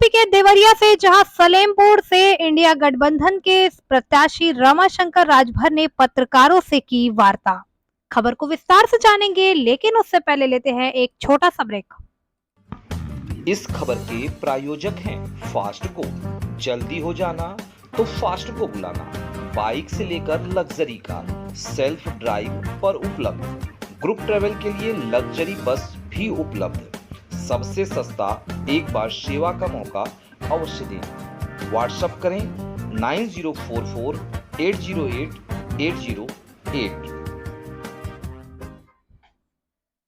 UP के देवरिया से जहां सलेमपुर से इंडिया गठबंधन के प्रत्याशी रमाशंकर राजभर ने पत्रकारों से की वार्ता। खबर को विस्तार से जानेंगे, लेकिन उससे पहले लेते हैं एक छोटा सा ब्रेक। इस खबर के प्रायोजक हैं फास्टको। जल्दी हो जाना तो फास्टको बुलाना। बाइक से लेकर लग्जरी कार सेल्फ ड्राइव पर उपलब्ध। ग्रुप ट्रेवल के लिए लग्जरी बस भी उपलब्ध। सबसे सस्ता एक बार सेवा का मौका अवश्य दें। व्हाट्सएप करें 9044808808।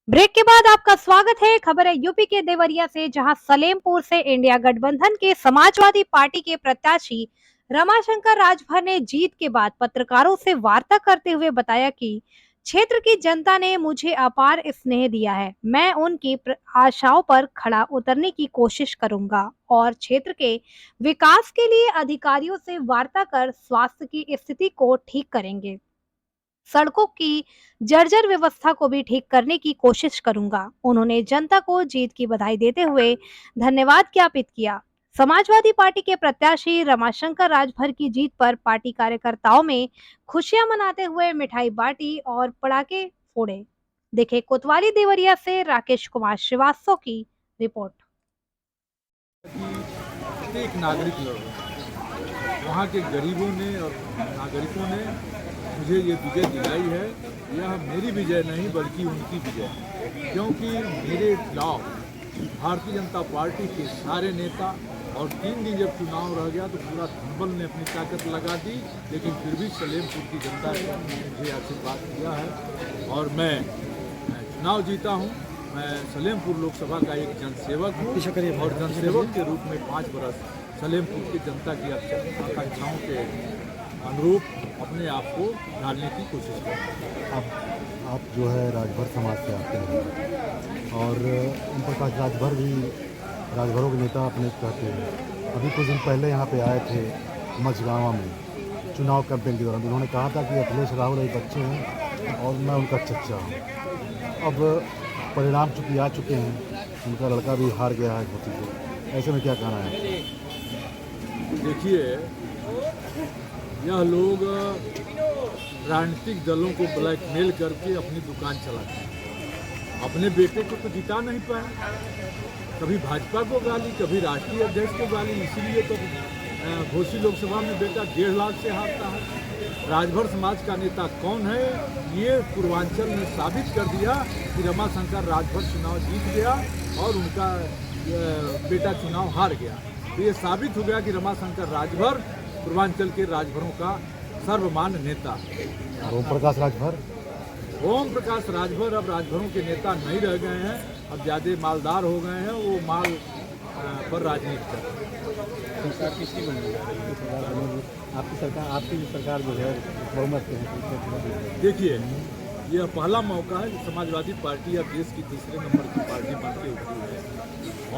ब्रेक के बाद आपका स्वागत है। खबर है यूपी के देवरिया से, जहां सलेमपुर से इंडिया गठबंधन के समाजवादी पार्टी के प्रत्याशी रमाशंकर राजभर ने जीत के बाद पत्रकारों से वार्ता करते हुए बताया कि क्षेत्र की जनता ने मुझे अपार स्नेह दिया है। मैं उनकी आशाओं पर खड़ा उतरने की कोशिश करूंगा और क्षेत्र के विकास के लिए अधिकारियों से वार्ता कर स्वास्थ्य की स्थिति को ठीक करेंगे। सड़कों की जर्जर व्यवस्था को भी ठीक करने की कोशिश करूंगा। उन्होंने जनता को जीत की बधाई देते हुए धन्यवाद ज्ञापित किया। समाजवादी पार्टी के प्रत्याशी रमाशंकर राजभर की जीत पर पार्टी कार्यकर्ताओं में खुशियां मनाते हुए मिठाई बांटी और पटाखे फोड़े। देखे कोतवाली देवरिया से राकेश कुमार श्रीवास्तव की रिपोर्ट। एक नागरिक लोग वहाँ के गरीबों ने और नागरिकों ने मुझे ये विजय दिलाई है। यह मेरी विजय नहीं बल्कि उनकी विजय है, क्योंकि मेरे खिलाफ भारतीय जनता पार्टी के सारे नेता और 3 दिन जब चुनाव रह गया तो पूरा धनबल ने अपनी ताकत लगा दी, लेकिन फिर भी सलेमपुर की जनता ने मुझे आशीर्वाद दिया है और मैं चुनाव जीता हूँ। मैं सलेमपुर लोकसभा का एक जनसेवक हूँ और जनसेवक के रूप में 5 बरस सलेमपुर की जनता की आकांक्षाओं के अनुरूप अपने आप को ढालने की कोशिश करें। आप जो है राजभर समाज से आते हैं और ओम प्रकाश राजभर भी राजभरों के नेता अपने कहते हैं। अभी कुछ दिन पहले यहाँ पे आए थे मझगाँव में चुनाव कैंपेन के दौरान। उन्होंने कहा था कि अखिलेश राहुल एक बच्चे हैं और मैं उनका चच्चा हूँ। अब परिणाम चूँकि आ चुके हैं, उनका लड़का भी हार गया है मोदी को। ऐसे में क्या कहना है? देखिए, यह लोग राजनीतिक दलों को ब्लैकमेल करके अपनी दुकान चलाते हैं। अपने बेटे को तो जिता नहीं पाए, कभी भाजपा को गाली, कभी राष्ट्रीय अध्यक्ष को गाली। इसीलिए तो घोसी लोकसभा में बेटा 1.5 लाख से हारता है। राजभर समाज का नेता कौन है, ये पूर्वांचल ने साबित कर दिया कि रमाशंकर राजभर चुनाव जीत गया और उनका बेटा चुनाव हार गया। तो ये साबित हो गया कि रमाशंकर राजभर पूर्वांचल के राजभरों का सर्वमान्य नेता। ओम प्रकाश राजभर? ओम प्रकाश राजभर अब राजभरों के नेता नहीं रह गए हैं, अब ज़्यादा मालदार हो गए हैं। वो माल पर राजनीति कर रहे हैं। सरकार किसकी बनी? आपकी सरकार जो है बहुमत है। देखिए, यह पहला मौका है कि समाजवादी पार्टी अब देश की 3रे नंबर की पार्टी बन के उठी है।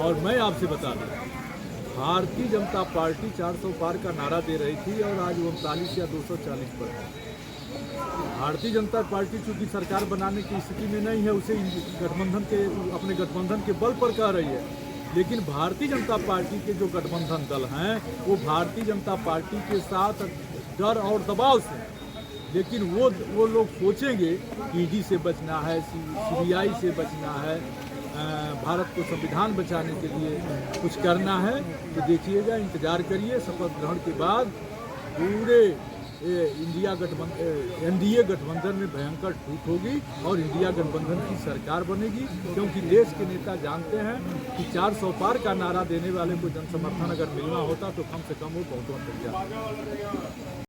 और मैं आपसे बता दूँ, भारतीय जनता पार्टी 400 पार का नारा दे रही थी और आज 39 या 240 पर है। भारतीय जनता पार्टी चूंकि सरकार बनाने की स्थिति में नहीं है, उसे गठबंधन के अपने गठबंधन के बल पर कह रही है। लेकिन भारतीय जनता पार्टी के जो गठबंधन दल हैं वो भारतीय जनता पार्टी के साथ डर और दबाव से, लेकिन वो लोग सोचेंगे कि ईडी से बचना है, सीबीआई से बचना है, भारत को संविधान बचाने के लिए कुछ करना है। तो देखिएगा, इंतजार करिए। शपथ ग्रहण के बाद पूरे एनडीए गठबंधन में भयंकर टूट होगी और इंडिया गठबंधन की सरकार बनेगी, क्योंकि देश के नेता जानते हैं कि 400 पार का नारा देने वाले को जन समर्थन अगर मिलना होता तो कम से कम वो बहुमत तक जाता।